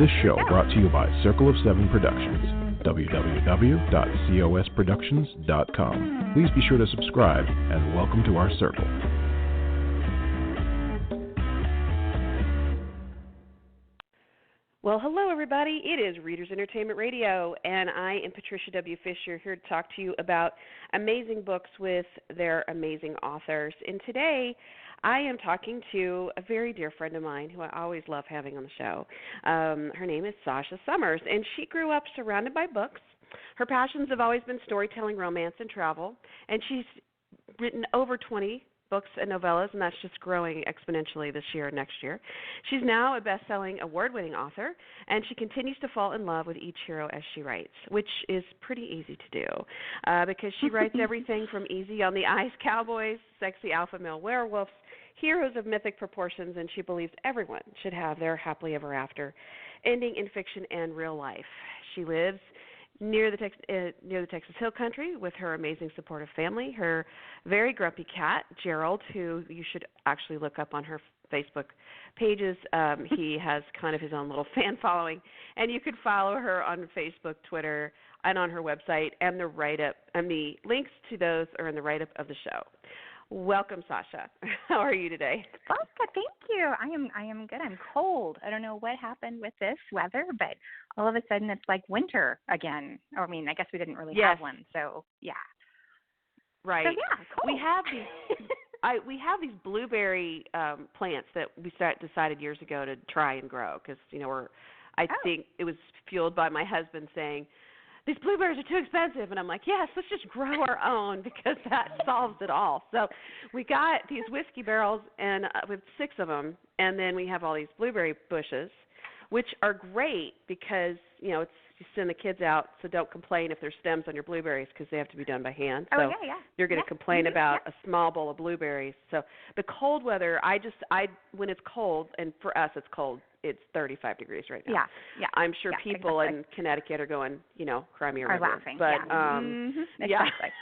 This show brought to you by Circle of Seven Productions, www.cosproductions.com. Please be sure to subscribe and welcome to our circle. Well, hello, everybody. It is Readers Entertainment Radio, and I am Patricia W. Fisher, here to talk to you about amazing books with their amazing authors. And today, I am talking to a very dear friend of mine who I always love having on the show. Her name is Sasha Summers, and she grew up surrounded by books. Her passions have always been storytelling, romance, and travel, and she's written over 20 books and novellas, and that's just growing exponentially this year and next year. She's now a best-selling, award-winning author, and she continues to fall in love with each hero as she writes, which is pretty easy to do because she writes everything from easy-on-the-eyes cowboys, sexy alpha male werewolves, heroes of mythic proportions, and she believes everyone should have their happily ever after ending in fiction and real life. She lives near the Texas Hill Country with her amazing supportive family, her very grumpy cat, Gerald, who you should actually look up on her Facebook pages. He has kind of his own little fan following, and you can follow her on Facebook, Twitter, and on her website, and the write-up, and the links to those are in the write-up of the show. Welcome, Sasha. How are you today? Sasha, thank you. I am good. I'm cold. I don't know what happened with this weather, but all of a sudden it's like winter again. I mean, I guess we didn't really have one, so yeah. Right. So yeah, cold. We have these blueberry plants that we decided years ago to try and grow because I think it was fueled by my husband saying, these blueberries are too expensive. And I'm like, yes, let's just grow our own because that solves it all. So we got these whiskey barrels and with 6 of them, and then we have all these blueberry bushes, which are great because, it's you send the kids out, so don't complain if there's stems on your blueberries because they have to be done by hand. So you're going to complain about a small bowl of blueberries. So the cold weather, when it's cold, and for us it's cold, it's 35 degrees right now. Yeah. I'm sure people in Connecticut are going, cry me a river. Laughing. But exactly.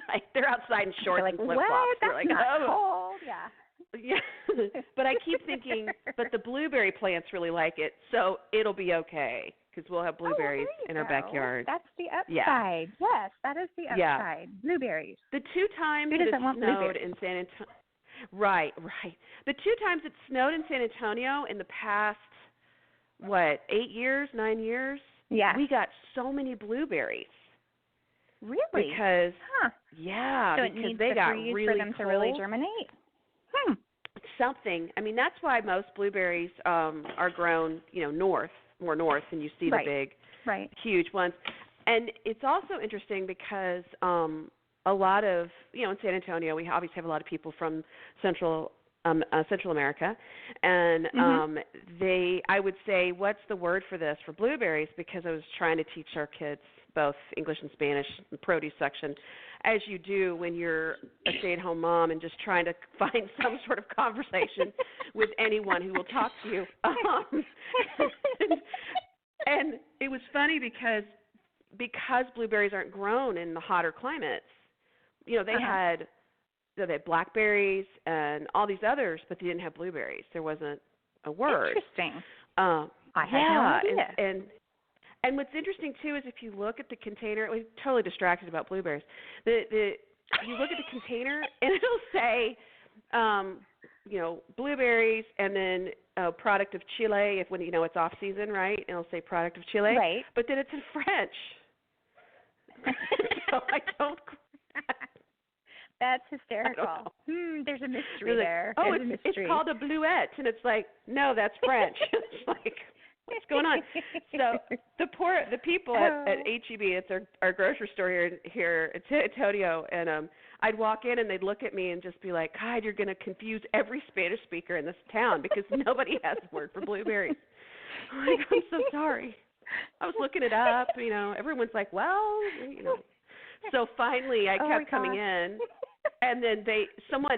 Right. They're outside in shorts like, and flip-flops. That's They're like, not cold. Yeah. Yeah, but I keep thinking, but the blueberry plants really like it, so it'll be okay because we'll have blueberries in our backyard. That's the upside. Yeah. Yes, that is the upside. Yeah. Blueberries. The 2 times it snowed in San Antonio. Right. The 2 times it snowed in San Antonio in the past, 8 years, 9 years? Yeah. We got so many blueberries. Really? Because, so because they got really for them cold. to really germinate? Something. I mean, that's why most blueberries are grown, more north, and you see the big, huge ones. And it's also interesting because a lot of, in San Antonio, we obviously have a lot of people from Central America, and I would say, what's the word for this, for blueberries, because I was trying to teach our kids both English and Spanish, the produce section, as you do when you're a stay-at-home mom and just trying to find some sort of conversation with anyone who will talk to you. And it was funny because blueberries aren't grown in the hotter climates, they had blackberries and all these others, but they didn't have blueberries. There wasn't a word. Interesting. I had no idea. And what's interesting, too, is if you look at the container, we're totally distracted about blueberries. You look at the container, and it'll say, blueberries, and then product of Chile, when it's off season, right? It'll say product of Chile. Right. But then it's in French. So I don't. That's hysterical. There's a mystery there. It's called a bluette, and it's like, no, that's French. It's like, what's going on? So the people at HEB, it's our grocery store here at San Antonio, and I'd walk in and they'd look at me and just be like, God, you're going to confuse every Spanish speaker in this town because nobody has a word for blueberries. I'm so sorry. I was looking it up, everyone's like, well, So finally I kept coming in, and then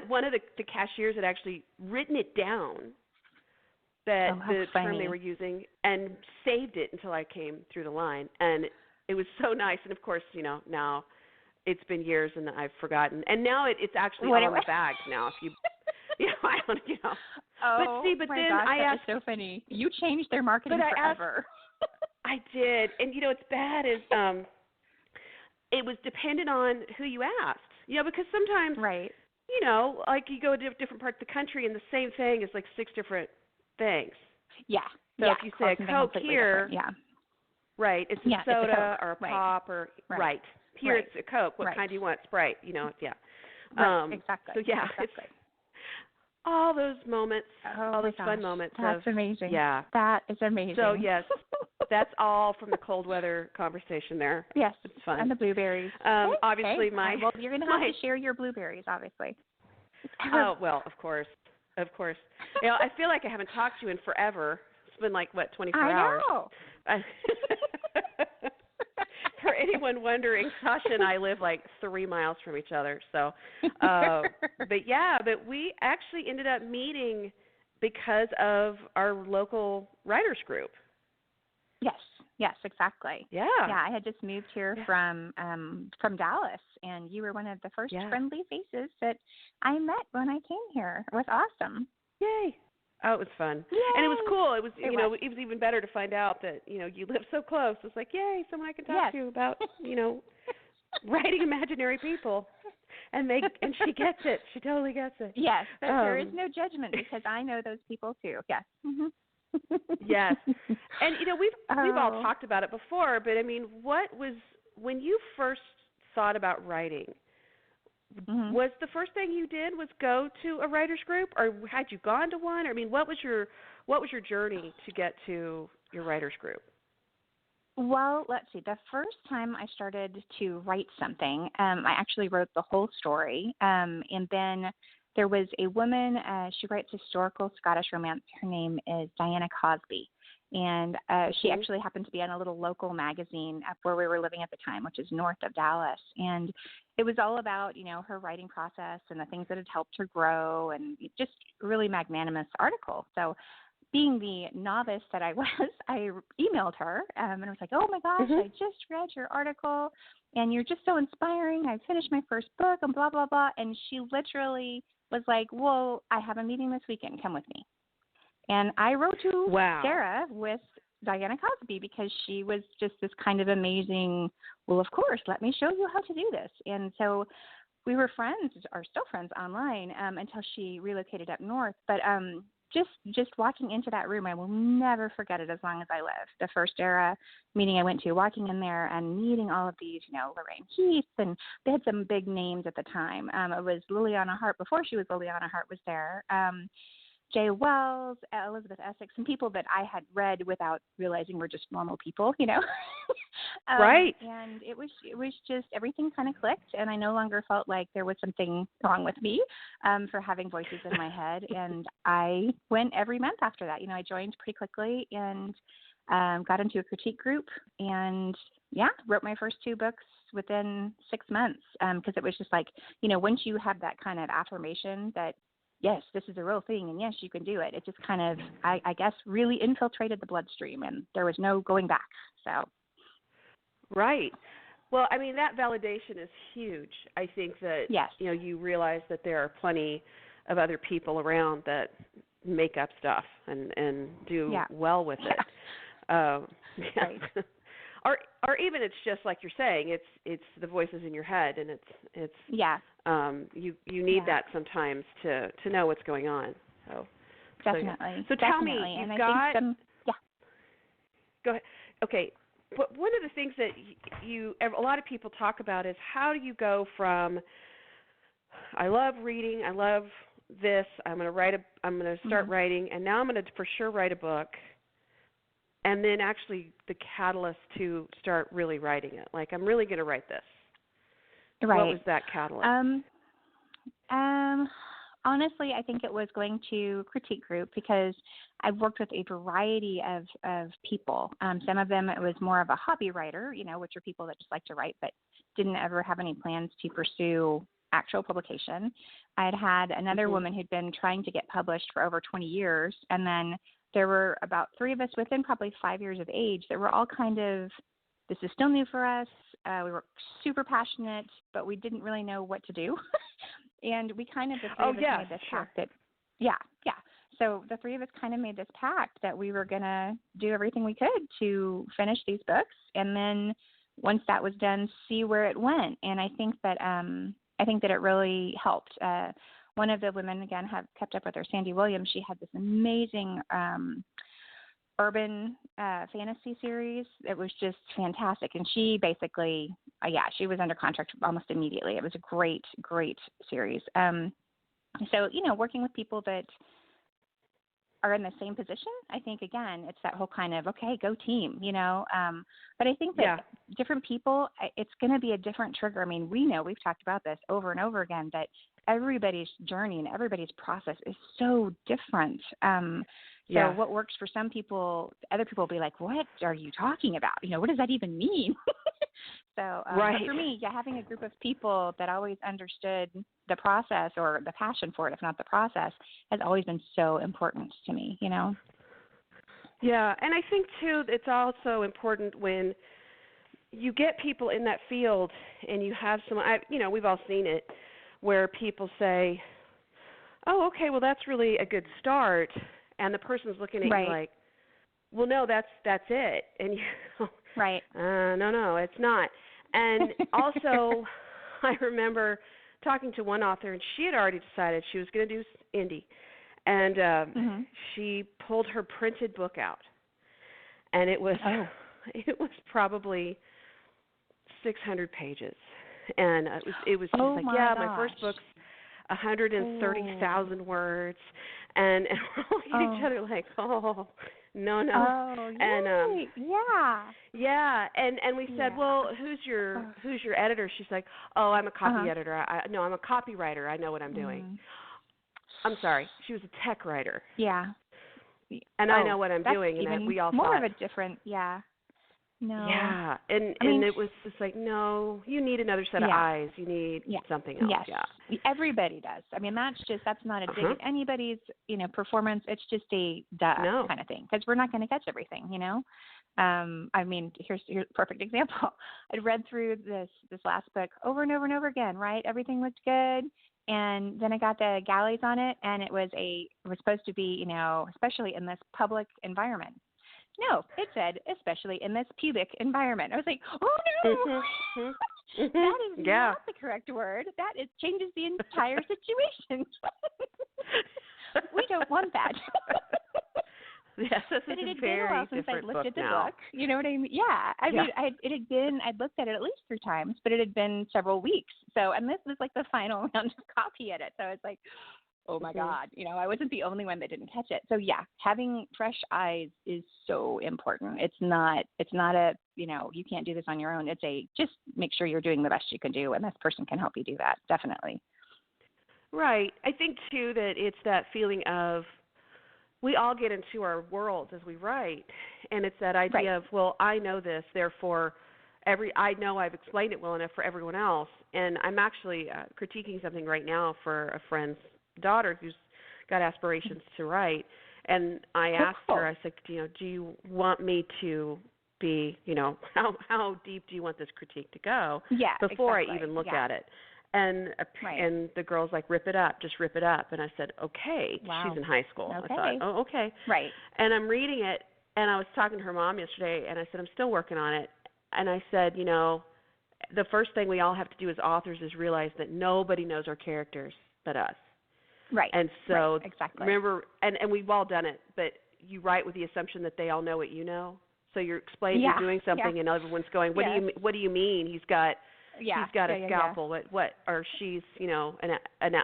one of the cashiers had actually written it down, the term they were using, and saved it until I came through the line. And it was so nice. And, of course, now it's been years and I've forgotten. And now it's actually all in the bags now. I don't, Oh, but see, but my then gosh, I that asked. is so funny. You changed their marketing But I forever. I did, and it's bad is it was dependent on who you asked. Because sometimes Right. like you go to different parts of the country and the same thing is like 6 different things. Yeah. So yeah. if you say a Coke here, yeah. right, it's a Yeah, it's a soda Coke. or a Right. pop or Right. Here Right. it's a Coke. What Right. kind do you want? Sprite. Yeah. Right. Exactly. So yeah, exactly. it's all those moments, Oh all my those fun gosh, moments. That's amazing. Yeah. That is amazing. So yes, that's all from the cold weather conversation there. Yes. It's fun. And the blueberries. Obviously, well, you're going to have to share your blueberries, obviously. Oh well, of course. I feel like I haven't talked to you in forever. It's been like 24 hours. I know. For anyone wondering, Sasha and I live like 3 miles from each other. So, but we actually ended up meeting because of our local writers group. Yes, exactly. Yeah. Yeah, I had just moved here from Dallas, and you were one of the first friendly faces that I met when I came here. It was awesome. Yay. Oh, it was fun. Yay. And it was cool. It was, it was even better to find out that, you live so close. It's like, yay, someone I can talk to about, writing imaginary people. And she gets it. She totally gets it. Yes, but there is no judgment because I know those people too. Yes. Mm-hmm. Yes. And, we've all talked about it before, but I mean, when you first thought about writing, was the first thing you did was go to a writers group, or had you gone to one? I mean, what was your journey to get to your writers group? Well, let's see. The first time I started to write something, I actually wrote the whole story, and then there was a woman. She writes historical Scottish romance. Her name is Diana Cosby. And she actually happened to be on a little local magazine up where we were living at the time, which is north of Dallas. And it was all about, her writing process and the things that had helped her grow, and just really magnanimous article. So being the novice that I was, I emailed her and I was like, oh my gosh, I just read your article and you're just so inspiring. I finished my first book and blah, blah, blah. And she literally was like, well, I have a meeting this weekend. Come with me. And I wrote to Sarah with Diana Cosby because she was just this kind of amazing, well, of course, let me show you how to do this. And so we were friends, or still friends online, until she relocated up north. But just walking into that room, I will never forget it as long as I live. The first era meeting I went to, walking in there and meeting all of these, Lorraine Heath, and they had some big names at the time. It was Liliana Hart, before she was Liliana Hart, was there. Jay Wells, Elizabeth Essex, some people that I had read without realizing were just normal people, Right. And it was just, everything kind of clicked, and I no longer felt like there was something wrong with me for having voices in my head. And I went every month after that. I joined pretty quickly and got into a critique group, and wrote my first 2 books within 6 months because it was just like, once you have that kind of affirmation that, yes, this is a real thing, and yes, you can do it. It just kind of, I guess, really infiltrated the bloodstream, and there was no going back. So, right. Well, I mean, that validation is huge. I think that you realize that there are plenty of other people around that make up stuff and do well with it. Right. Or even it's just like you're saying, it's the voices in your head, and it's you need that sometimes to know what's going on. So definitely. So tell me, and you've I got. think Go ahead. Okay, but one of the things that a lot of people talk about is how do you go from I love reading, I love this, I'm going to start writing, and now I'm going to for sure write a book. And then actually the catalyst to start really writing it. Like, I'm really going to write this. Right. What was that catalyst? Honestly, I think it was going to critique group because I've worked with a variety of people. Some of them, it was more of a hobby writer, which are people that just like to write but didn't ever have any plans to pursue actual publication. I had another woman who'd been trying to get published for over 20 years, and then there were about 3 of us within probably 5 years of age that were all kind of, this is still new for us. We were super passionate, but we didn't really know what to do. And we kind of, the 3 of us made this pact that Yeah, yeah. So the three of us kind of made this pact that we were going to do everything we could to finish these books, and then once that was done, see where it went. And I think that it really helped. One of the women, again, have kept up with her, Sandy Williams. She had this amazing urban fantasy series. It was just fantastic. And she basically, she was under contract almost immediately. It was a great, great series. So, working with people that are in the same position, I think, again, it's that whole kind of, okay, go team, But I think that different people, it's going to be a different trigger. I mean, we've talked about this over and over again, that everybody's journey and everybody's process is so different. So what works for some people, other people will be like, what are you talking about? What does that even mean? So but for me, having a group of people that always understood the process or the passion for it, if not the process, has always been so important to me, Yeah, and I think, too, it's also important when you get people in that field and you have we've all seen it, where people say, oh, okay, well, that's really a good start, and the person's looking at you like, well, no, that's it, and you right. No, it's not. And also, I remember talking to one author, and she had already decided she was going to do indie, and she pulled her printed book out, and it was probably 600 pages, and it was just my first book's 130,000 words, and we're all looking at each other like, no. Oh, and yeah, and we said, well, who's your editor? She's like, oh, I'm a copy editor. I'm a copywriter. I know what I'm doing. I'm sorry, she was a tech writer. Yeah, and I know what I'm doing, and we all more thought, of a different, No. Yeah, and it was just like, no, you need another set of eyes. You need something else. Yes. Yeah. Everybody does. I mean, that's not a dig at anybody's, performance. It's just a kind of thing, because we're not going to catch everything, I mean, here's a perfect example. I'd read through this last book over and over and over again, right? Everything looked good. And then I got the galleys on it, and it was supposed to be, especially in this public environment. No, it said, especially in this pubic environment. I was like, oh, no, that is not the correct word. That changes the entire situation. We don't want that. Yes, this is a very different book now. It had been a while since I'd lifted the book. You know what I mean? Yeah. I mean, I'd looked at it at least 3 times, but it had been several weeks. So, and this was like the final round of copy edit. So it's like, oh my God, I wasn't the only one that didn't catch it. So having fresh eyes is so important. It's not a, you can't do this on your own. It's just make sure you're doing the best you can do, and this person can help you do that. Definitely. Right. I think too that it's that feeling of, we all get into our worlds as we write, and it's that idea of, well, I know this, therefore I know I've explained it well enough for everyone else. And I'm actually critiquing something right now for a friend's daughter who's got aspirations to write, and I asked her, I said, do you want me to be, how deep do you want this critique to go before I even look at it? And the girl's like, rip it up, just rip it up. And I said, okay. Wow. She's in high school. Okay. I thought, oh, okay. Right. And I'm reading it, and I was talking to her mom yesterday, and I said, I'm still working on it. And I said, the first thing we all have to do as authors is realize that nobody knows our characters but us. Right. And so exactly. Remember, and we've all done it, but you write with the assumption that they all know what you know. So you're explaining, you're doing something, and everyone's going, what do you mean? He's got a scalpel. What? Or she's,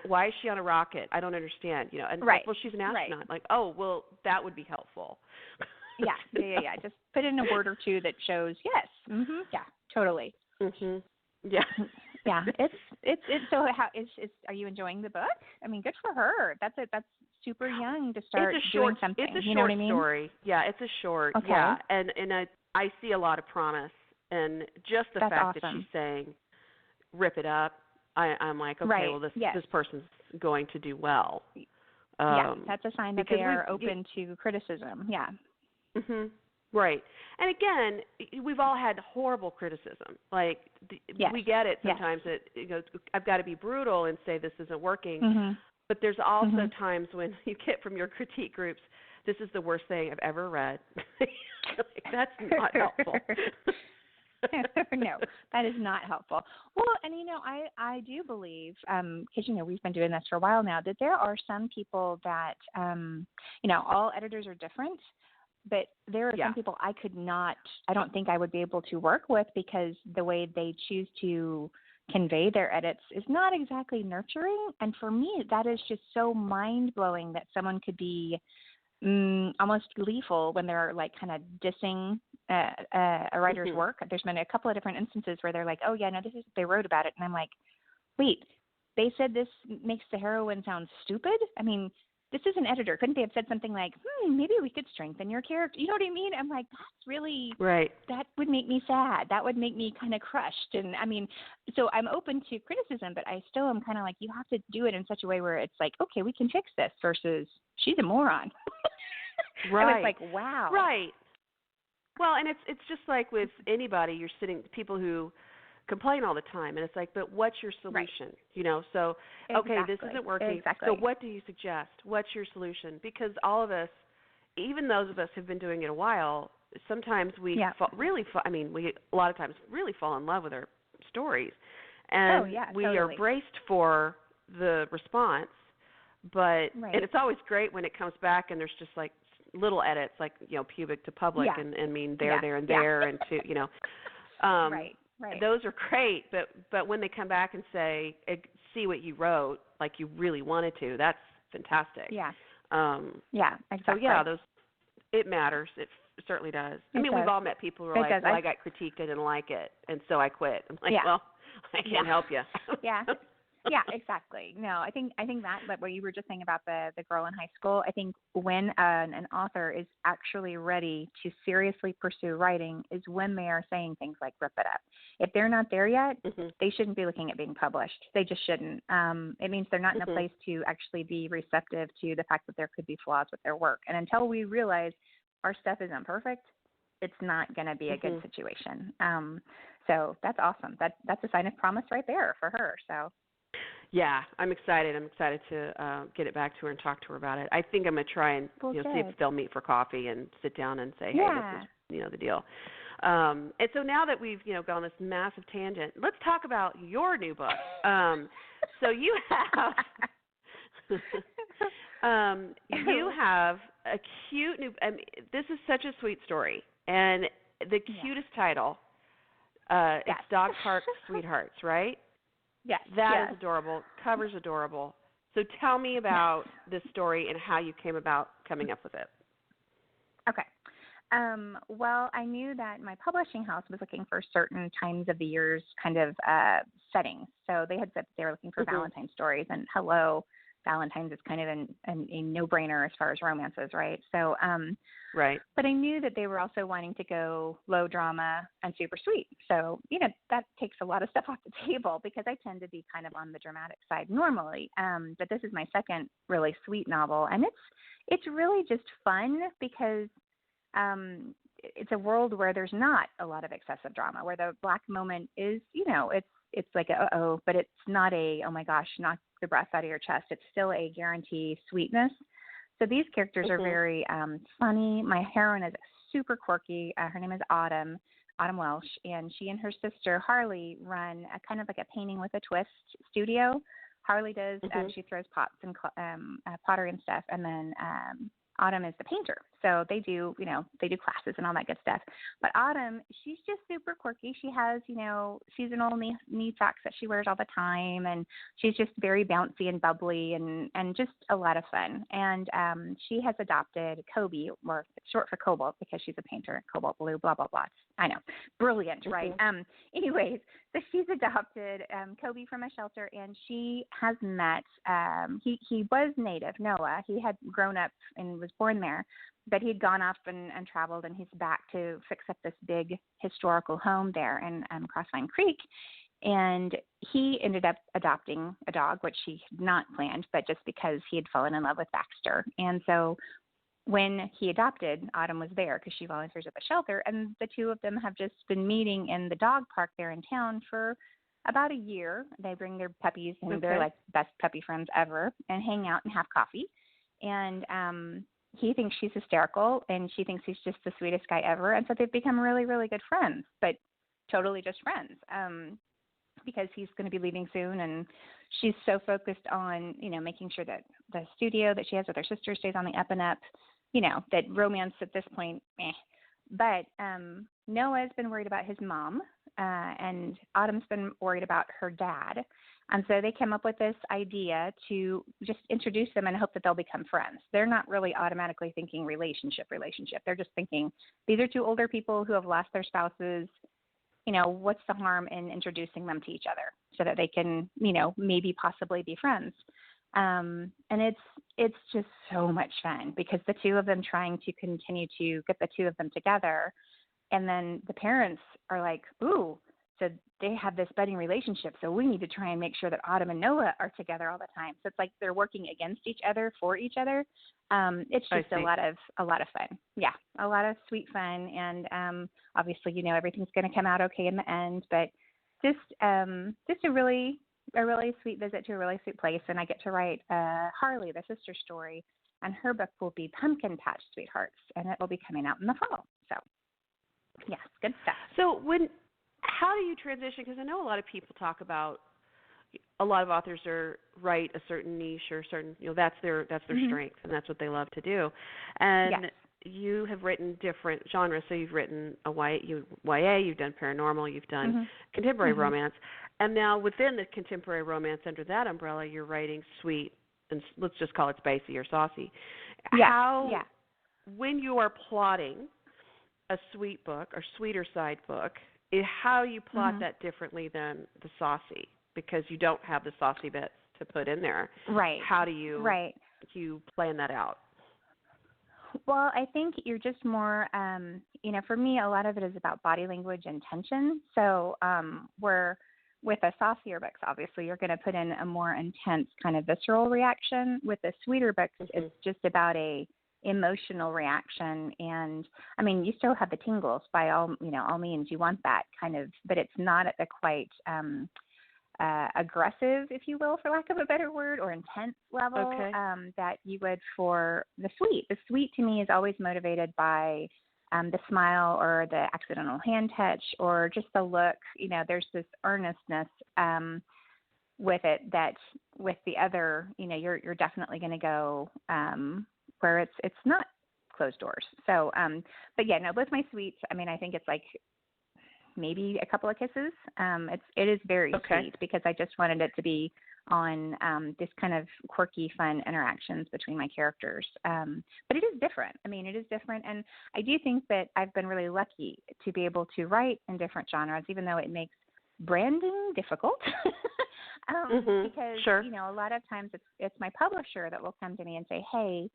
why is she on a rocket? I don't understand. And like, well, she's an astronaut. Right. Like, oh, well, that would be helpful. Yeah. Just put in a word or two that shows yes. Mm-hmm. Yeah, totally. Mhm. Yeah. Yeah, it's so. Are you enjoying the book? I mean, good for her. That's super young to start doing something. It's a you short know what I mean? story. Yeah, it's a short. Okay. Yeah, and I see a lot of promise, and just the fact that she's saying, rip it up. I'm like, okay, well, this person's going to do well. That's a sign that they are open to criticism. Yeah. Mhm. Right. And again, we've all had horrible criticism. Like we get it sometimes that I've got to be brutal and say this isn't working. Mm-hmm. But there's also times when you get from your critique groups, this is the worst thing I've ever read. Like, that's not helpful. No, that is not helpful. Well, and I do believe, because we've been doing this for a while now, that there are some people that, all editors are different, but there are some people I don't think I would be able to work with because the way they choose to convey their edits is not exactly nurturing. And for me, that is just so mind blowing that someone could be almost gleeful when they're like kind of dissing a writer's work. There's been a couple of different instances where they're like, oh yeah, no, this is what they wrote about it. And I'm like, wait, they said this makes the heroine sound stupid? I mean, this is an editor. Couldn't they have said something like, maybe we could strengthen your character? You know what I mean? I'm like, that's really, right. That would make me sad. That would make me kind of crushed. And I mean, so I'm open to criticism, but I still am kind of like, you have to do it in such a way where it's like, okay, we can fix this versus she's a moron. Right. I was like, wow. Right. Well, and it's just like with anybody, you're sitting, people who complain all the time, and it's like, but what's your solution? Right. So, okay, this isn't working. Exactly. So what do you suggest? What's your solution? Because all of us, even those of us who've been doing it a while, sometimes we a lot of times really fall in love with our stories. And we are braced for the response, but and it's always great when it comes back and there's just like little edits, like pubic to public, and there and there, and to right. Those are great, but when they come back and say, see what you wrote, like you really wanted to, that's fantastic. Yeah. So Exactly. it matters. It certainly does. We've all met people who are like, well, I got critiqued, I didn't like it, and so I quit. I'm like, well, I can't help you. Yeah. Yeah, exactly. No, I think that, like what you were just saying about the girl in high school, I think when an author is actually ready to seriously pursue writing is when they are saying things like rip it up. If they're not there yet, they shouldn't be looking at being published. They just shouldn't. It means they're not in a place to actually be receptive to the fact that there could be flaws with their work. And until we realize our stuff isn't perfect, it's not going to be a good situation. So that's awesome. That's a sign of promise right there for her. So. Yeah, I'm excited. I'm excited to get it back to her and talk to her about it. I think I'm going to try and see if they'll meet for coffee and sit down and say, hey, this is the deal. And so now that we've gone this massive tangent, let's talk about your new book. So you have a cute new. This is such a sweet story, and the cutest title. It's Dog Park Sweethearts, right? Yes. That is adorable. Cover's adorable. So tell me about this story and how you came about coming up with it. Okay. Well, I knew that my publishing house was looking for certain times of the year's kind of settings. So they had said they were looking for Valentine's stories, and hello, Valentine's is kind of a no-brainer as far as romances, right? So, right. But I knew that they were also wanting to go low drama and super sweet. So, that takes a lot of stuff off the table because I tend to be kind of on the dramatic side normally. But this is my second really sweet novel, and it's really just fun because it's a world where there's not a lot of excessive drama, where the black moment is, it's like a but it's not a, oh my gosh, knock the breath out of your chest. It's still a guarantee sweetness. So these characters are very funny. My heroine is super quirky. Her name is Autumn Welsh, and she and her sister Harley run a kind of like a painting with a twist studio. Harley does, she throws pots and pottery and stuff, and then Autumn is the painter. So they do classes and all that good stuff. But Autumn, she's just super quirky. She has, seasonal knee socks that she wears all the time. And she's just very bouncy and bubbly and just a lot of fun. And she has adopted Kobe, or short for Cobalt because she's a painter, Cobalt Blue, blah, blah, blah. I know. Brilliant, right? Anyways, so she's adopted Kobe from a shelter, and she has met, he was native, Noah. He had grown up and was born there, but he'd gone off and traveled, and he's back to fix up this big historical home there in Crossvine Creek. And he ended up adopting a dog, which he had not planned, but just because he had fallen in love with Baxter. And so when he adopted, Autumn was there because she volunteers at the shelter, and the two of them have just been meeting in the dog park there in town for about a year. They bring their puppies, and Okay. they're like best puppy friends ever, and hang out and have coffee. And he thinks she's hysterical, and she thinks he's just the sweetest guy ever. And so they've become really, really good friends, but totally just friends. Because he's going to be leaving soon, and she's so focused on, making sure that the studio that she has with her sister stays on the up and up, that romance at this point, meh. But Noah's been worried about his mom, and Autumn's been worried about her dad. And so they came up with this idea to just introduce them and hope that they'll become friends. They're not really automatically thinking relationship. They're just thinking these are two older people who have lost their spouses. What's the harm in introducing them to each other so that they can, maybe possibly be friends? And it's just so much fun because the two of them trying to continue to get the two of them together. And then the parents are like, ooh, so they have this budding relationship. So we need to try and make sure that Autumn and Noah are together all the time. So it's like they're working against each other for each other. It's just a lot of fun. Yeah, a lot of sweet fun. And obviously, everything's going to come out okay in the end. But just a really sweet visit to a really sweet place. And I get to write Harley, the sister story, and her book will be Pumpkin Patch Sweethearts, and it will be coming out in the fall. So, yes, good stuff. So how do you transition? Because I know a lot of people talk about a lot of authors write a certain niche or certain, that's their Mm-hmm. strength, and that's what they love to do. And Yes. you have written different genres. So you've written YA, you've done paranormal, you've done Mm-hmm. contemporary Mm-hmm. romance, and now within the contemporary romance under that umbrella, you're writing sweet, and let's just call it spicy or saucy. Yeah. When you are plotting a sweet book or sweeter side book, how you plot Mm-hmm. that differently than the saucy, because you don't have the saucy bits to put in there. Right. How do you Right. you plan that out? Well, I think you're just more, for me, a lot of it is about body language and tension. So where with the saucier books, obviously, you're going to put in a more intense kind of visceral reaction. With the sweeter books, Mm-hmm. it's just about a emotional reaction. And I mean, you still have the tingles by all means. You want that kind of, but it's not at the quite aggressive, if you will, for lack of a better word, or intense level Okay. that you would for the sweet. The sweet to me is always motivated by the smile or the accidental hand touch or just the look. There's this earnestness with it that with the other, you're definitely going to go where it's not closed doors. So, but yeah, no, with my sweets, I mean, I think it's like maybe a couple of kisses. It is very sweet because I just wanted it to be on this kind of quirky, fun interactions between my characters. But it is different. I mean, it is different. And I do think that I've been really lucky to be able to write in different genres, even though it makes branding difficult. Because, Sure. a lot of times it's my publisher that will come to me and say, hey,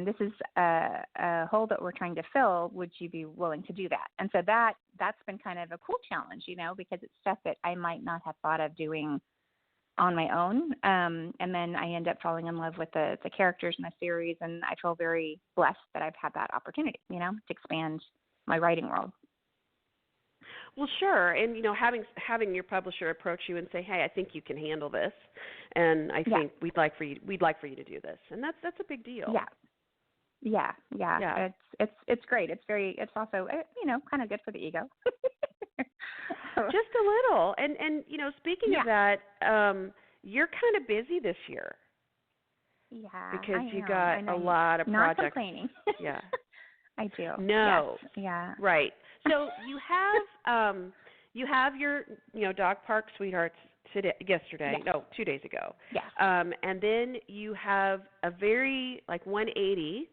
this is a hole that we're trying to fill. Would you be willing to do that? And so that's been kind of a cool challenge, because it's stuff that I might not have thought of doing on my own. And then I end up falling in love with the characters in the series, and I feel very blessed that I've had that opportunity, to expand my writing world. Well, sure, and having your publisher approach you and say, "Hey, I think you can handle this, and I think we'd like for you to do this," and that's a big deal. Yeah. It's great. It's also kind of good for the ego. Just a little, and speaking of that, you're kind of busy this year. Yeah, because you got a lot of projects. Not complaining. Yeah. I do. No. Yes. Yeah. Right. So you have your Dog Park Sweethearts yesterday. Yes. No, 2 days ago. Yes. And then you have a very 180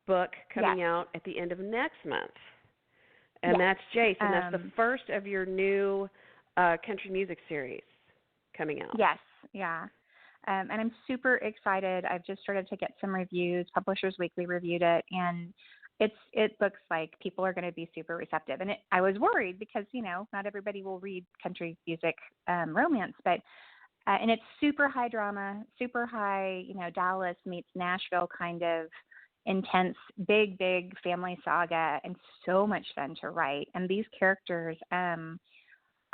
book coming out at the end of next month, and that's Jace, and that's the first of your new country music series coming out. Yes. Yeah. And I'm super excited. I've just started to get some reviews. Publishers Weekly reviewed it, and it looks like people are going to be super receptive. And I was worried because, not everybody will read country music romance, but and it's super high drama, super high, Dallas meets Nashville kind of intense, big family saga, and so much fun to write. And these characters,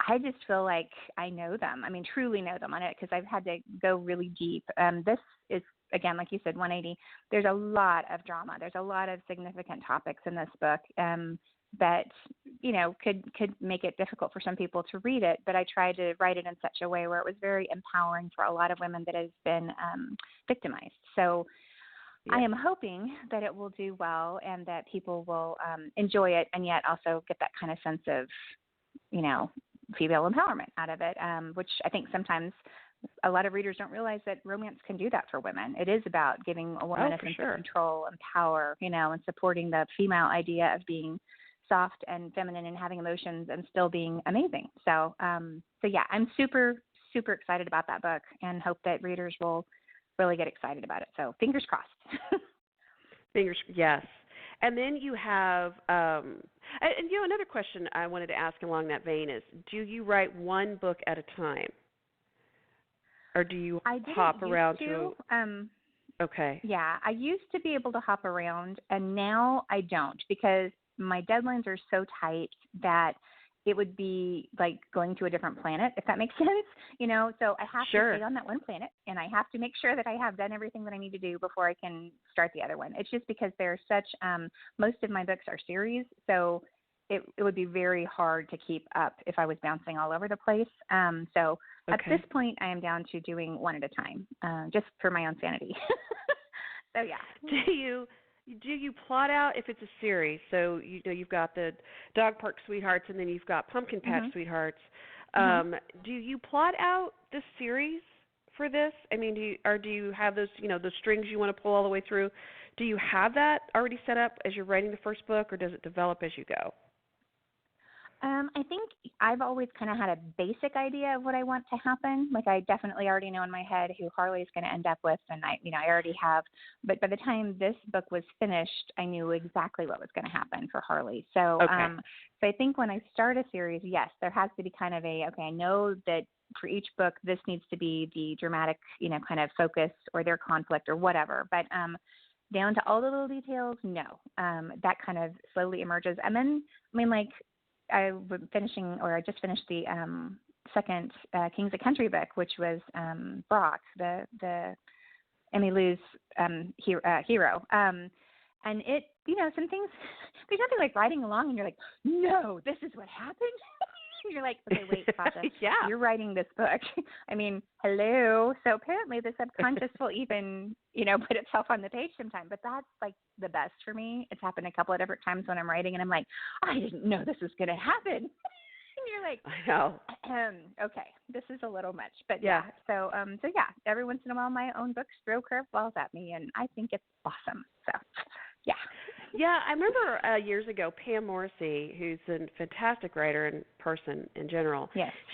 I just feel like I know them. I mean, truly know them on it because I've had to go really deep. This is, again, like you said, 180. There's a lot of drama. There's a lot of significant topics in this book that, could make it difficult for some people to read it. But I tried to write it in such a way where it was very empowering for a lot of women that have been victimized. So I am hoping that it will do well and that people will enjoy it and yet also get that kind of sense of, female empowerment out of it, which I think sometimes a lot of readers don't realize that romance can do that for women. It is about giving a woman a sense of control and power, and supporting the female idea of being soft and feminine and having emotions and still being amazing. So yeah, I'm super, super excited about that book and hope that readers will really get excited about it. So fingers crossed. Yes. And then you have, another question I wanted to ask along that vein is, do you write one book at a time? Or do you hop around to? Okay. Yeah, I used to be able to hop around, and now I don't because my deadlines are so tight that it would be like going to a different planet, if that makes sense. So I have to stay on that one planet, and I have to make sure that I have done everything that I need to do before I can start the other one. It's just because there's such most of my books are series, so it would be very hard to keep up if I was bouncing all over the place. So at this point, I am down to doing one at a time, just for my own sanity. So yeah. Do you plot out if it's a series? So you've got the Dog Park Sweethearts, and then you've got Pumpkin Patch Sweethearts. Do you plot out the series for this? I mean, do you have those those strings you want to pull all the way through? Do you have that already set up as you're writing the first book, or does it develop as you go? I think I've always kind of had a basic idea of what I want to happen. Like I definitely already know in my head who Harley's going to end up with, and I already have. But by the time this book was finished, I knew exactly what was going to happen for Harley. So, so I think when I start a series, yes, there has to be kind of I know that for each book, this needs to be the dramatic, kind of focus or their conflict or whatever. But down to all the little details, no. That kind of slowly emerges, and then I just finished the second Kings of Country book, which was Brock, the Emmy Lou's hero. And it, some things, there's nothing like riding along and you're like, no, this is what happened. You're like, okay, wait, Sasha, you're writing this book. I mean, hello. So apparently the subconscious will even, put itself on the page sometime. But that's like the best for me. It's happened a couple of different times when I'm writing and I'm like, I didn't know this was going to happen. And you're like, I know. Okay, this is a little much. But yeah. So yeah, every once in a while my own books throw curveballs at me and I think it's awesome. So yeah. Yeah, I remember years ago, Pam Morrissey, who's a fantastic writer and person in general,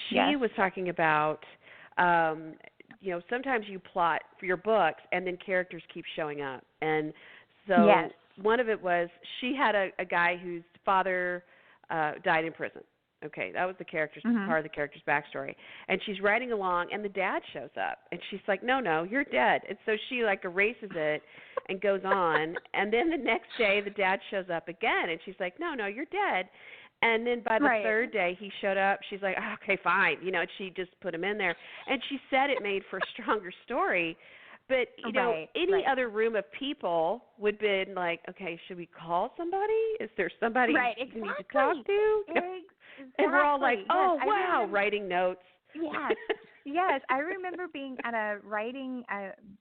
she was talking about, sometimes you plot for your books and then characters keep showing up. And so one of it was she had a guy whose father died in prison. Okay, that was the character's part of the character's backstory. And she's writing along, and the dad shows up. And she's like, no, you're dead. And so she, erases it and goes on. And then the next day, the dad shows up again. And she's like, no, you're dead. And then by the third day, he showed up. She's like, oh, okay, fine. And she just put him in there. And she said it made for a stronger story. But, any other room of people would have been like, okay, should we call somebody? Is there somebody we need to talk to? Exactly. And we're all like, oh, wow, writing notes. Yes. I remember being at a writing,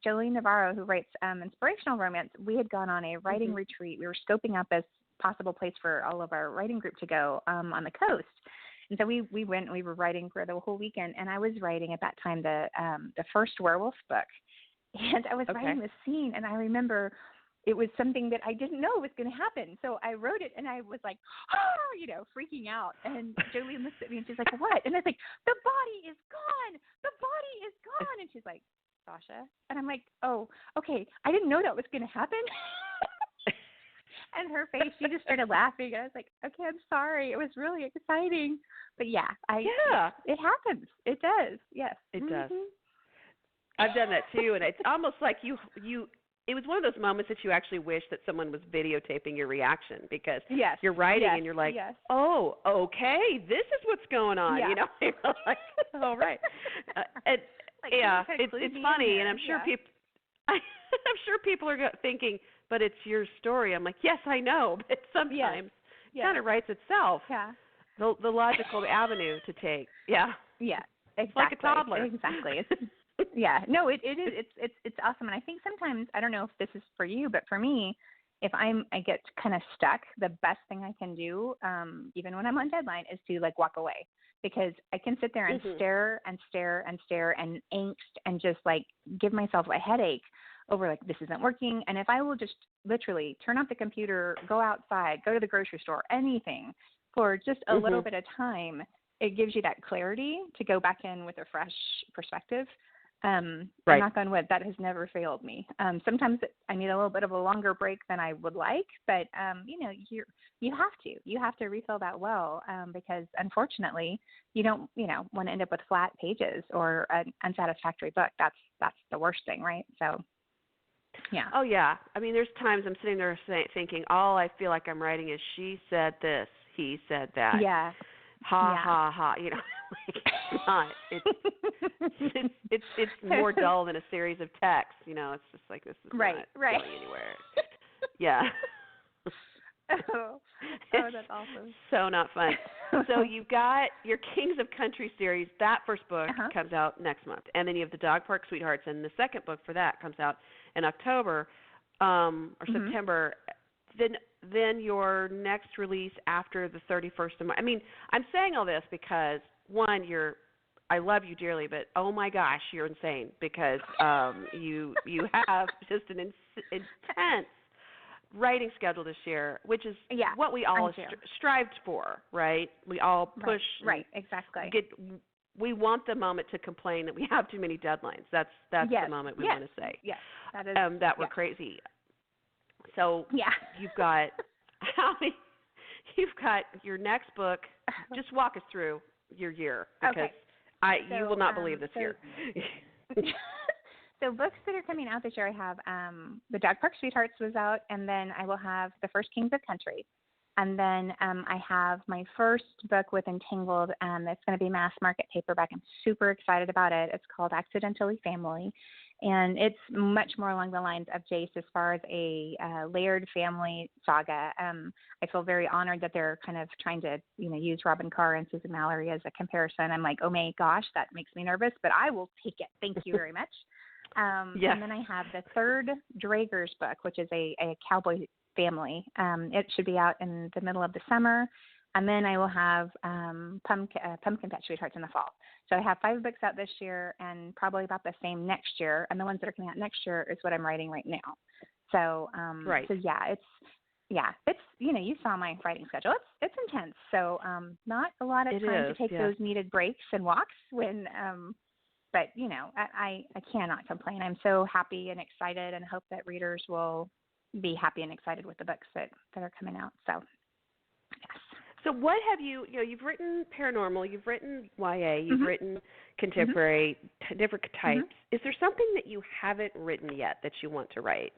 Jolene Navarro, who writes inspirational romance, we had gone on a writing retreat. We were scoping up a possible place for all of our writing group to go on the coast. And so we went and we were writing for the whole weekend. And I was writing at that time the first werewolf book. And I was writing this scene, and I remember it was something that I didn't know was going to happen. So I wrote it, and I was like, freaking out. And Jolene looked at me, and she's like, what? And I was like, the body is gone. The body is gone. And she's like, Sasha? And I'm like, oh, okay. I didn't know that was going to happen. And her face, she just started laughing. And I was like, okay, I'm sorry. It was really exciting. But it happens. It does. Yes. It does. I've done that too, and it's almost like you it was one of those moments that you actually wish that someone was videotaping your reaction, because Yes. you're writing Yes. and you're like, Yes. oh, okay, this is what's going on. Yeah. You know, you're like, oh, right. And, Like, yeah, you could it's be in funny, there. and I'm sure Yeah. people, I'm sure people are thinking, but it's your story. I'm like, yes, I know, but sometimes it kind of writes itself. Yeah. The logical avenue to take. Yeah. Yeah. Exactly. Like a toddler. Exactly. Yeah. No, it is. It's awesome. And I think sometimes, I don't know if this is for you, but for me, if I get kind of stuck, the best thing I can do, even when I'm on deadline, is to like walk away, because I can sit there and stare and stare and stare and angst and just like give myself a headache over like, this isn't working. And if I will just literally turn off the computer, go outside, go to the grocery store, anything for just a little bit of time, it gives you that clarity to go back in with a fresh perspective. And knock on wood, that has never failed me. Sometimes I need a little bit of a longer break than I would like, but you have to refill that well, because unfortunately you don't want to end up with flat pages or an unsatisfactory book. That's the worst thing, right? So yeah. Oh yeah. I mean, there's times I'm sitting there thinking, all I feel like I'm writing is, she said this, he said that. Yeah. Ha ha. You know, like, it's not. It's more dull than a series of texts. You know, it's just like, this is not going anywhere. Yeah. Oh, that's awesome. So not fun. So you've got your Kings of Country series. That first book comes out next month, and then you have the Dog Park Sweethearts, and the second book for that comes out in October or September. Then your next release after the 31st of March. I mean, I'm saying all this because, one, I love you dearly, but oh my gosh, you're insane, because you have just an intense writing schedule this year, which is what we all strived for, right? We all push. Right, exactly. We want the moment to complain that we have too many deadlines. That's the moment we want to say. Yes, that is. That we're crazy. So you've got you've got your next book. Just walk us through your year, because you will not believe this year. So books that are coming out this year, I have the Dog Park Sweethearts was out, and then I will have the first Kings of Country. And then I have my first book with Entangled. It's going to be mass market paperback. I'm super excited about it. It's called Accidentally Family. And it's much more along the lines of Jace as far as a layered family saga. I feel very honored that they're kind of trying to, use Robin Carr and Susan Mallory as a comparison. I'm like, oh my gosh, that makes me nervous, but I will take it. Thank you very much. And then I have the third Dragers book, which is a cowboy family. It should be out in the middle of the summer. And then I will have Pumpkin Patch Sweethearts in the fall. So I have 5 books out this year and probably about the same next year. And the ones that are coming out next year is what I'm writing right now. So, so it's, you saw my writing schedule. It's intense. So not a lot of time to take those needed breaks and walks when, but, I cannot complain. I'm so happy and excited, and hope that readers will be happy and excited with the books that are coming out. So, yes. So what have you've written paranormal, you've written YA, you've written contemporary, different types. Is there something that you haven't written yet that you want to write?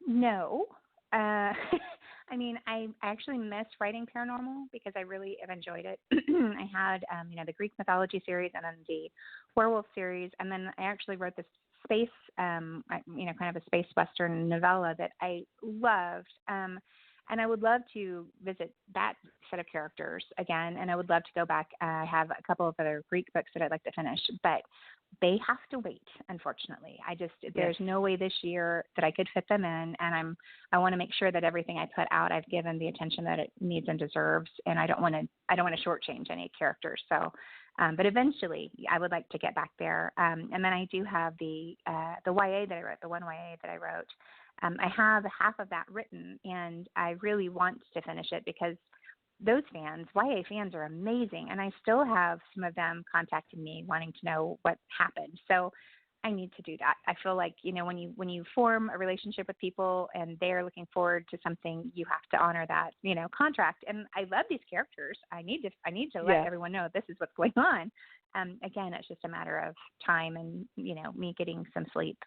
No. I mean, I actually miss writing paranormal because I really have enjoyed it. I had, the Greek mythology series and then the werewolf series. And then I actually wrote this space, kind of a space Western novella that I loved. And I would love to visit that set of characters again. And I would love to go back. I have a couple of other Greek books that I'd like to finish, but they have to wait, unfortunately. There's no way this year that I could fit them in. And I want to make sure that everything I put out, I've given the attention that it needs and deserves. And I don't want to shortchange any characters. So, but eventually I would like to get back there. And then I do have the YA that I wrote, the one YA that I wrote. I have half of that written, and I really want to finish it because those fans, YA fans, are amazing. And I still have some of them contacting me wanting to know what happened. So I need to do that. I feel like, when you form a relationship with people and they're looking forward to something, you have to honor that, contract. And I love these characters. I need to let everyone know this is what's going on. Again, it's just a matter of time and, me getting some sleep.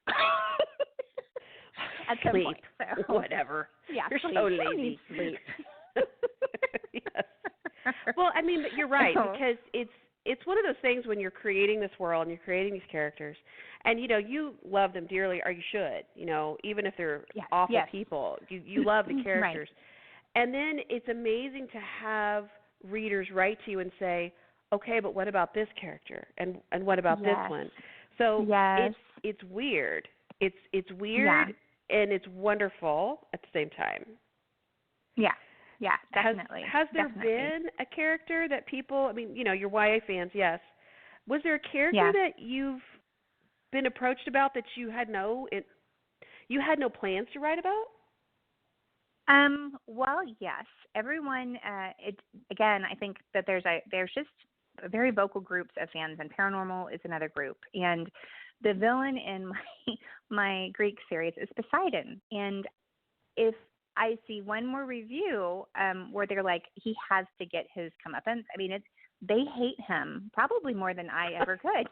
At some Sleep. point, so. Whatever. Yeah, you're sleep. so lazy. Sleep. Yes. Well, I mean, but you're right, because it's one of those things when you're creating this world and you're creating these characters, and you love them dearly, or you should, even if they're awful people, you love the characters. Right. And then it's amazing to have readers write to you and say, okay, but what about this character, and what about this one? So it's weird. It's weird, and it's wonderful at the same time. Yeah. Yeah, definitely. Has there been a character that people, I mean, your YA fans, yes. Was there a character that you've been approached about that you had no plans to write about? Well, yes. Everyone, again, I think that there's just very vocal groups of fans, and paranormal is another group. And the villain in my Greek series is Poseidon. And if I see one more review where they're like, he has to get his comeuppance. I mean, they hate him probably more than I ever could.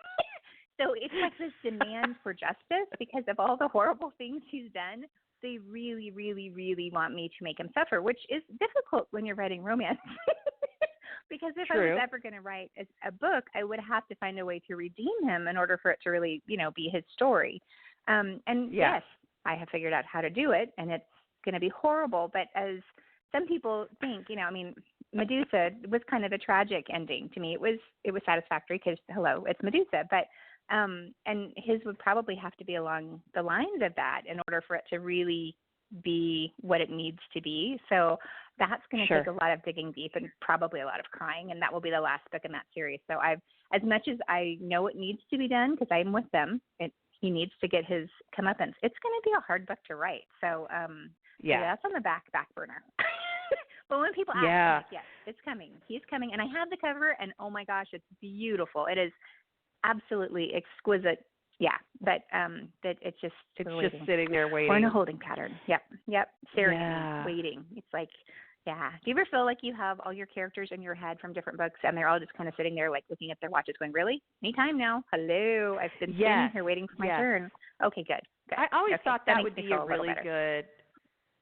So it's like this demand for justice because of all the horrible things he's done. They really, really, really want me to make him suffer, which is difficult when you're writing romance. Because if I was ever going to write a book, I would have to find a way to redeem him in order for it to really, be his story. Yes, I have figured out how to do it, and it's going to be horrible. But as some people think, Medusa was kind of a tragic ending to me. It was satisfactory because, hello, it's Medusa. But and his would probably have to be along the lines of that in order for it to really be what it needs to be. So that's going to take a lot of digging deep and probably a lot of crying, and that will be the last book in that series. So as much as I know it needs to be done because I'm with them, he needs to get his comeuppance. It's going to be a hard book to write. So that's on the back burner. But when people ask, I'm like, yes, it's coming. He's coming, and I have the cover, and oh my gosh, it's beautiful. It is absolutely exquisite. Yeah, but it's just sitting there waiting. We're in a holding pattern. Yep. Staring at me, waiting. It's like, do you ever feel like you have all your characters in your head from different books, and they're all just kind of sitting there, like looking at their watches, going, "Really? Anytime now? Hello, I've been sitting here waiting for my turn." Okay, good. I always thought that would be a really good.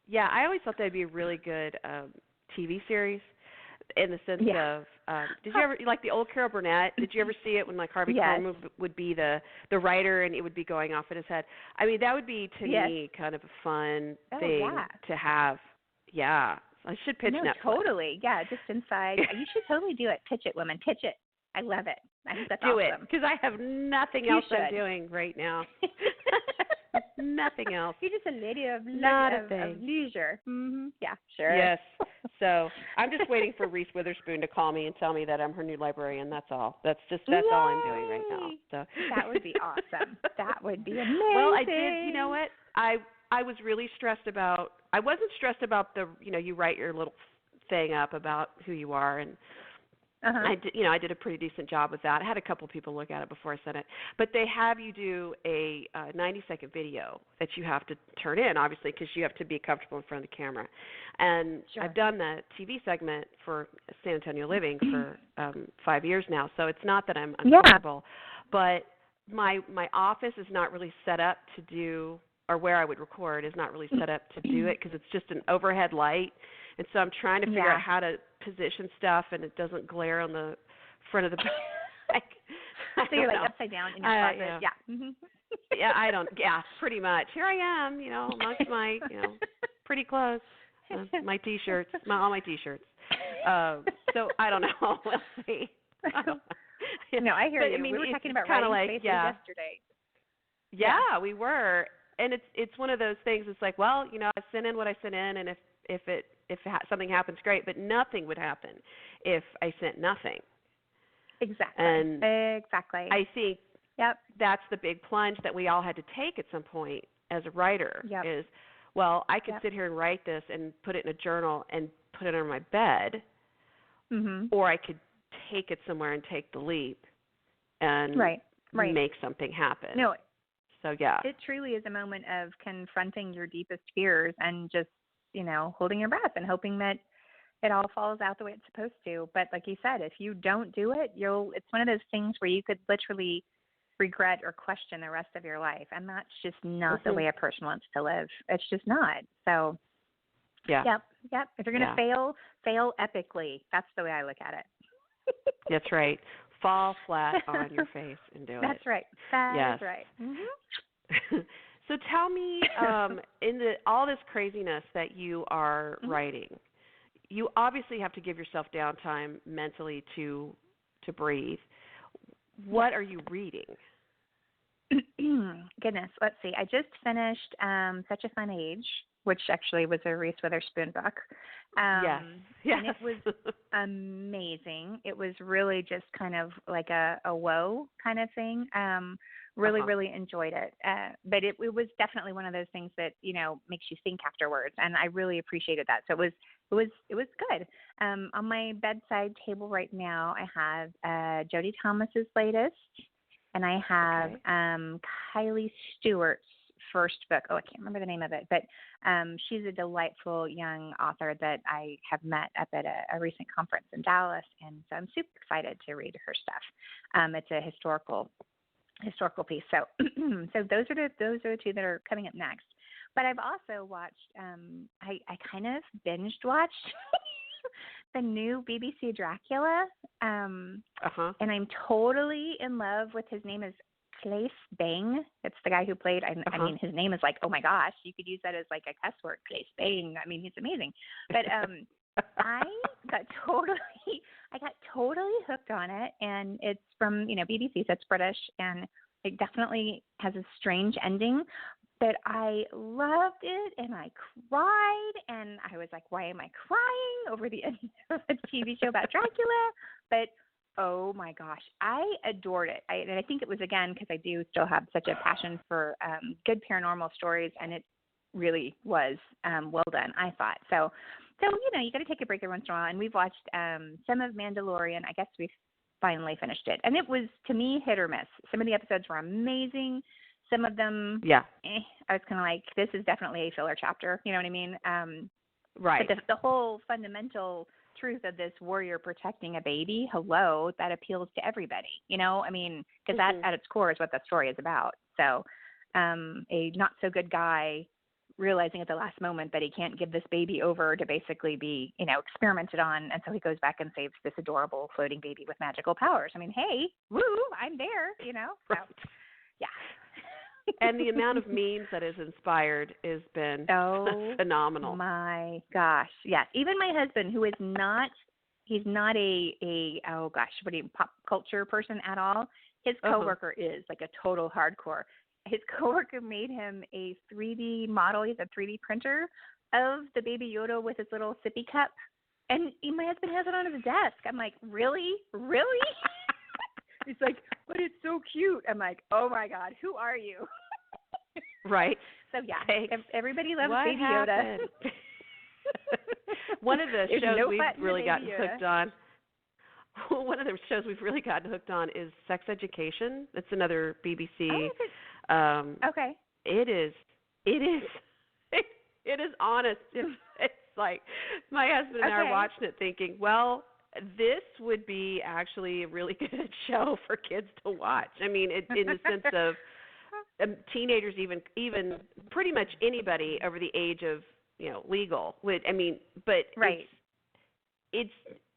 Yeah, I always thought that'd be a really good TV series. In the sense of, did you ever, like the old Carol Burnett, did you ever see it when like Harvey Korman would be the writer and it would be going off in his head? I mean, that would be, to me, kind of a fun thing to have. Yeah. I should pitch Netflix. Totally. Yeah, just inside. You should totally do it. Pitch it, women. Pitch it. I love it. I think that's awesome. Do it, because I have nothing else I'm doing right now. Nothing else. You're just a lady of leisure. Mm-hmm. Yeah, sure. Yes. So I'm just waiting for Reese Witherspoon to call me and tell me that I'm her new librarian. That's all. That's all I'm doing right now. So that would be awesome. That would be amazing. Well, I did. You know what? I was really stressed about. I wasn't stressed about the. You write your little thing up about who you are, and I did a pretty decent job with that. I had a couple people look at it before I sent it. But they have you do a 90-second video that you have to turn in, obviously, because you have to be comfortable in front of the camera. And I've done the TV segment for San Antonio Living for 5 years now, so it's not that I'm uncomfortable. But my office is not really set up to do, or where I would record is not really set up to do it because it's just an overhead light. And so I'm trying to figure out how to position stuff and it doesn't glare on the front of the back. So you're like upside down in your closet. Pretty much. Here I am, amongst my, pretty clothes, my T-shirts, all my T-shirts. So I don't know. We'll see. No, I hear you. I mean, we were talking about writing spaces yesterday. Yeah, we were. And it's one of those things. It's like, well, I sent in what I sent in, and if something happens, great. But nothing would happen if I sent nothing. Exactly. And exactly. I think that's the big plunge that we all had to take at some point as a writer. Is, well, I could sit here and write this and put it in a journal and put it on my bed, or I could take it somewhere and take the leap and make something happen. No. So, yeah. It truly is a moment of confronting your deepest fears and just, holding your breath and hoping that it all falls out the way it's supposed to. But like you said, if you don't do it, it's one of those things where you could literally regret or question the rest of your life. And that's just not the way a person wants to live. It's just not. So, Yep. If you're going to fail epically. That's the way I look at it. That's right. Fall flat on your face and do it. That's right. That's right. Mm-hmm. So tell me, in all this craziness that you are writing, you obviously have to give yourself downtime mentally to breathe. What are you reading? Goodness, let's see. I just finished Such a Fun Age, which actually was a Reese Witherspoon book. Yes. And it was amazing. It was really just kind of like a whoa kind of thing. Really enjoyed it. But it was definitely one of those things that, makes you think afterwards. And I really appreciated that. So it was good. On my bedside table right now, I have Jodie Thomas's latest, and I have Kylie Stewart's first book. Oh, I can't remember the name of it, but she's a delightful young author that I have met up at a recent conference in Dallas, and so I'm super excited to read her stuff. It's a historical piece. So so those are the two that are coming up next. But I've also watched. I kind of binged watched the new BBC Dracula, and I'm totally in love with. His name is Claes Bang. It's the guy who played. I mean, his name is like, oh my gosh, you could use that as like a cuss word, Claes Bang. I mean, he's amazing. But I got totally hooked on it, and it's from BBC, so it's British, and it definitely has a strange ending. But I loved it, and I cried, and I was like, why am I crying over the end of a TV show about Dracula? But oh my gosh, I adored it. And I think it was, again, because I do still have such a passion for good paranormal stories, and it really was well done, I thought. So you got to take a break every once in a while. And we've watched some of Mandalorian. I guess we've finally finished it. And it was, to me, hit or miss. Some of the episodes were amazing. Some of them, I was kind of like, this is definitely a filler chapter. You know what I mean? Right. But the whole fundamental truth of this warrior protecting a baby, that appeals to everybody. I mean, because that at its core is what the story is about. So a not so good guy realizing at the last moment that he can't give this baby over to basically be, experimented on. And so he goes back and saves this adorable floating baby with magical powers. I mean, hey, woo, I'm there, Right. So, yeah. And the amount of memes that is inspired has been phenomenal. Oh my gosh. Yes. Even my husband, who is he's not a pop culture person at all. His coworker is like a total hardcore. His coworker made him a 3D model. He's a 3D printer of the baby Yoda with his little sippy cup. And my husband has it on his desk. I'm like, really? Really? He's like, but it's so cute. I'm like, oh my God, who are you? Right. So yeah, Thanks. Everybody loves what Baby happened? Yoda. One of the shows we've really gotten Yoda. hooked on. One of the shows we've really gotten hooked on is Sex Education. It's another BBC. Okay. It is honest. It's like my husband and I are watching it thinking, well, this would be actually a really good show for kids to watch. I mean, in the sense of teenagers, even pretty much anybody over the age of legal would. I mean, but right.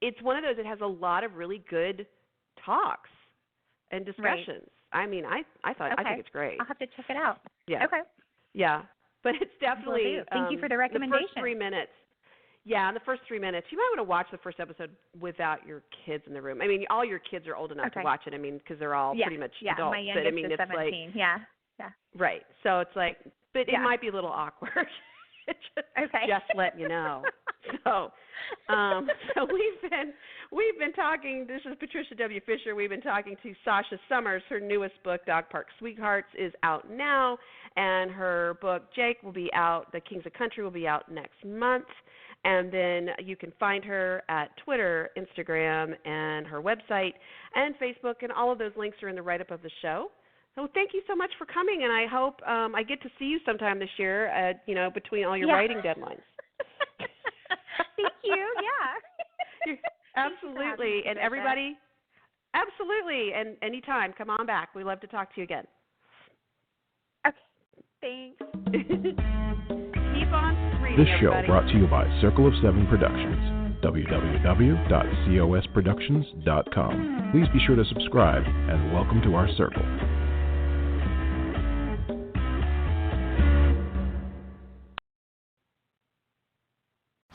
It's one of those that has a lot of really good talks and discussions. Right. I mean, I think it's great. I'll have to check it out. Yeah. Okay. Yeah, but it's definitely. Thank you for the recommendation. The first 3 minutes. Yeah, in the first 3 minutes, you might want to watch the first episode without your kids in the room. I mean, all your kids are old enough to watch it. I mean, because they're all pretty much adults. My youngest is 17. It's yeah. Right. So it's like, but it might be a little awkward. Just letting you know. So we've been talking. This is Patricia W. Fisher. We've been talking to Sasha Summers. Her newest book, Dog Park Sweethearts, is out now, and her book Jake will be out. The Kings of Country will be out next month. And then you can find her at Twitter, Instagram, and her website, and Facebook, and all of those links are in the write-up of the show. Oh, thank you so much for coming, and I hope I get to see you sometime this year, between all your writing deadlines. Thank you. Yeah. Absolutely. And everybody, absolutely. And anytime, come on back. We love to talk to you again. Okay. Thanks. Keep on reading, This show everybody. brought to you by Circle of Seven Productions. www.cosproductions.com. Please be sure to subscribe and welcome to our circle.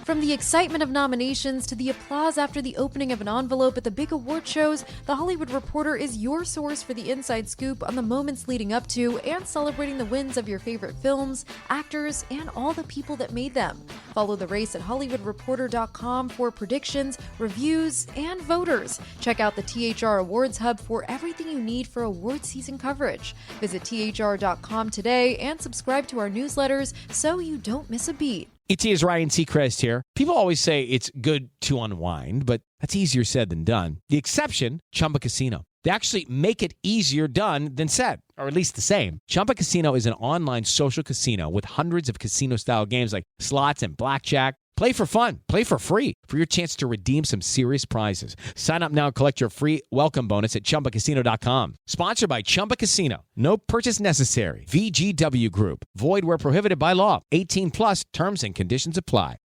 From the excitement of nominations to the applause after the opening of an envelope at the big award shows, The Hollywood Reporter is your source for the inside scoop on the moments leading up to and celebrating the wins of your favorite films, actors, and all the people that made them. Follow the race at HollywoodReporter.com for predictions, reviews, and voters. Check out the THR Awards Hub for everything you need for award season coverage. Visit THR.com today and subscribe to our newsletters so you don't miss a beat. ET is Ryan Seacrest here. People always say it's good to unwind, but that's easier said than done. The exception, Chumba Casino. They actually make it easier done than said, or at least the same. Chumba Casino is an online social casino with hundreds of casino-style games like slots and blackjack. Play for fun. Play for free for your chance to redeem some serious prizes. Sign up now and collect your free welcome bonus at ChumbaCasino.com. Sponsored by Chumba Casino. No purchase necessary. VGW Group. Void where prohibited by law. 18 plus terms and conditions apply.